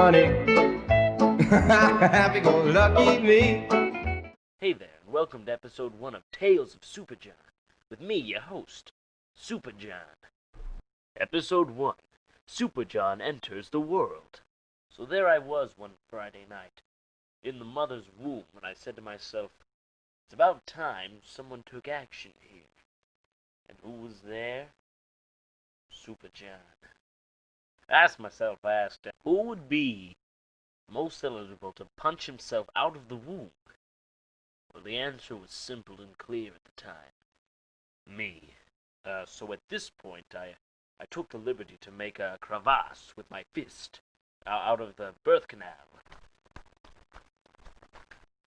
honey. Happy-go-lucky me. Hey there, and welcome to episode 1 of Tales of Superjon, with me, your host, Superjon. Episode 1, Superjon Enters the World. So there I was one Friday night, in the mother's womb, and I said to myself, it's about time someone took action here. And who was there? Superjon. I asked, who would be most eligible to punch himself out of the womb? Well, the answer was simple and clear at the time. Me. So at this point, I took the liberty to make a crevasse with my fist out of the birth canal.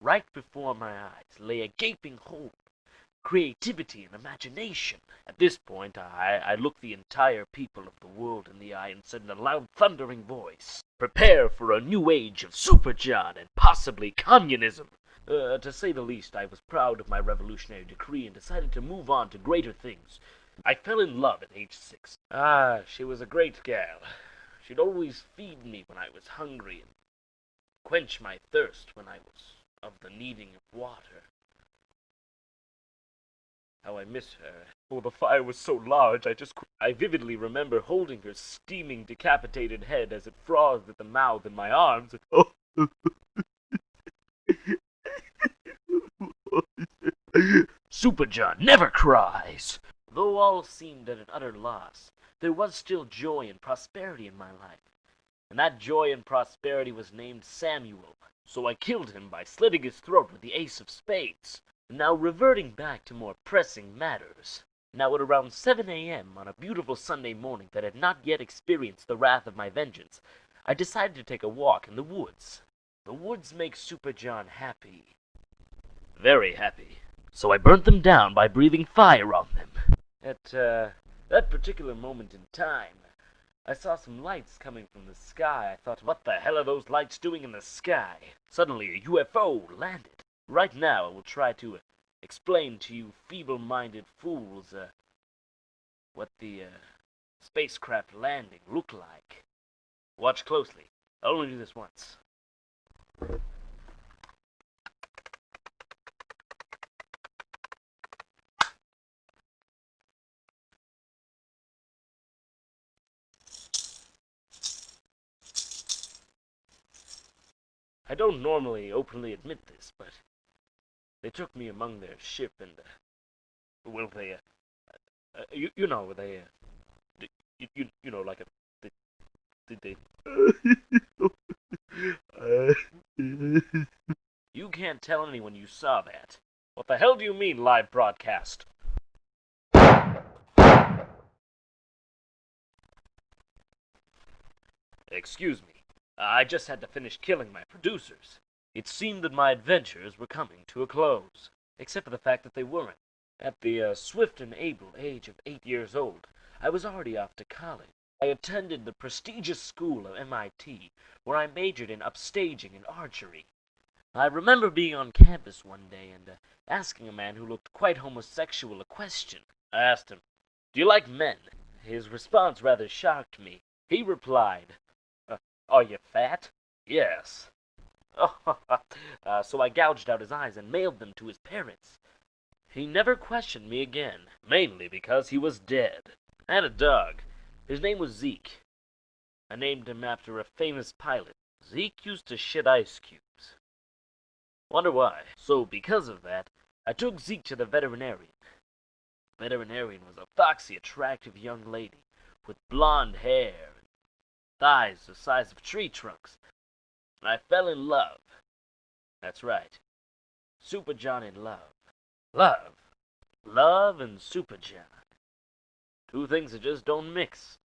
Right before my eyes lay a gaping hole. Creativity and imagination. At this point, I looked the entire people of the world in the eye and said in a loud, thundering voice, prepare for a new age of Superjon and possibly communism. To say the least, I was proud of my revolutionary decree and decided to move on to greater things. I fell in love at age 6. She was a great gal. She'd always feed me when I was hungry and quench my thirst when I was of the needing of water. How I miss her. Oh, the fire was so large, I vividly remember holding her steaming, decapitated head as it frothed at the mouth in my arms. Oh. Superjon never cries. Though all seemed at an utter loss, there was still joy and prosperity in my life. And that joy and prosperity was named Samuel. So I killed him by slitting his throat with the ace of spades. Now reverting back to more pressing matters. Now at around 7 a.m. on a beautiful Sunday morning that had not yet experienced the wrath of my vengeance, I decided to take a walk in the woods. The woods make Superjon happy. Very happy. So I burnt them down by breathing fire on them. At that particular moment in time, I saw some lights coming from the sky. I thought, what the hell are those lights doing in the sky? Suddenly a UFO landed. Right now, I will try to explain to you feeble-minded fools what the spacecraft landing looked like. Watch closely. I'll only do this once. I don't normally openly admit this, but they took me among their ship and, you know, like they You can't tell anyone you saw that. What the hell do you mean, live broadcast? Excuse me. I just had to finish killing my producers. It seemed that my adventures were coming to a close, except for the fact that they weren't. At the swift and able age of 8 years old, I was already off to college. I attended the prestigious school of MIT, where I majored in upstaging and archery. I remember being on campus one day and asking a man who looked quite homosexual a question. I asked him, do you like men? His response rather shocked me. He replied, are you fat? Yes. So I gouged out his eyes and mailed them to his parents. He never questioned me again, mainly because he was dead. I had a dog. His name was Zeke. I named him after a famous pilot. Zeke used to shit ice cubes. Wonder why. So because of that, I took Zeke to the veterinarian. The veterinarian was a foxy, attractive young lady with blonde hair and thighs the size of tree trunks. I fell in love. That's right. Superjon in love. Love. Love and Superjon. Two things that just don't mix.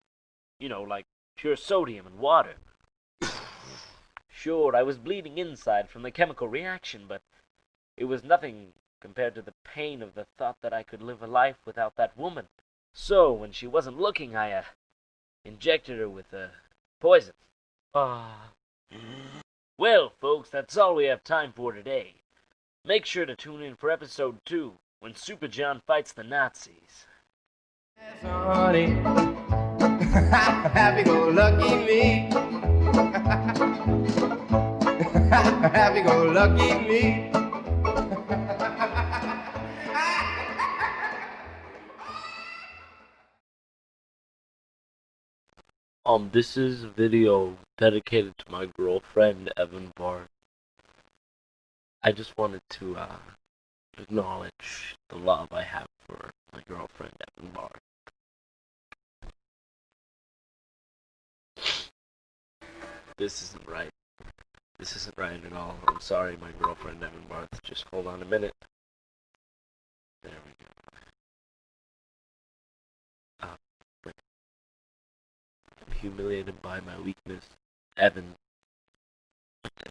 You know, like pure sodium and water. Sure, I was bleeding inside from the chemical reaction, but it was nothing compared to the pain of the thought that I could live a life without that woman. So, when she wasn't looking, I injected her with poison. Well, folks, that's all we have time for today. Make sure to tune in for episode 2, when Superjon fights the Nazis. Yes, honey. Happy-go-lucky me. Happy-go-lucky me. This is a video dedicated to my girlfriend, Evan Barth. I just wanted to, acknowledge the love I have for my girlfriend, Evan Barth. This isn't right. This isn't right at all. I'm sorry, my girlfriend, Evan Barth. Just hold on a minute. There we go. Wait. I'm humiliated by my weakness. Evan.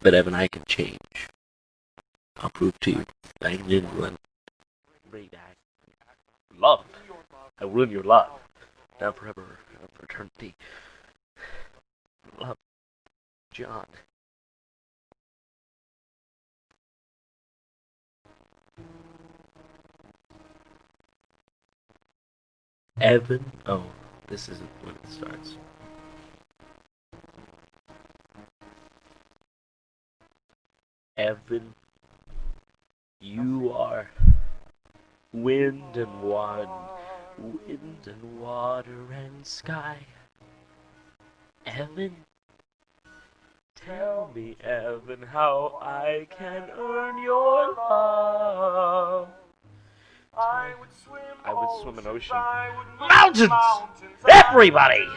But Evan, I can change. I'll prove to you. I can genuine. Love. I ruin your love. Now forever, for eternity. Love. John. Evan. Oh, this isn't when it starts. Evan, you are wind and water, and sky. Evan, tell me, Evan, how I can earn your love. I would swim an ocean. Mountains! Everybody!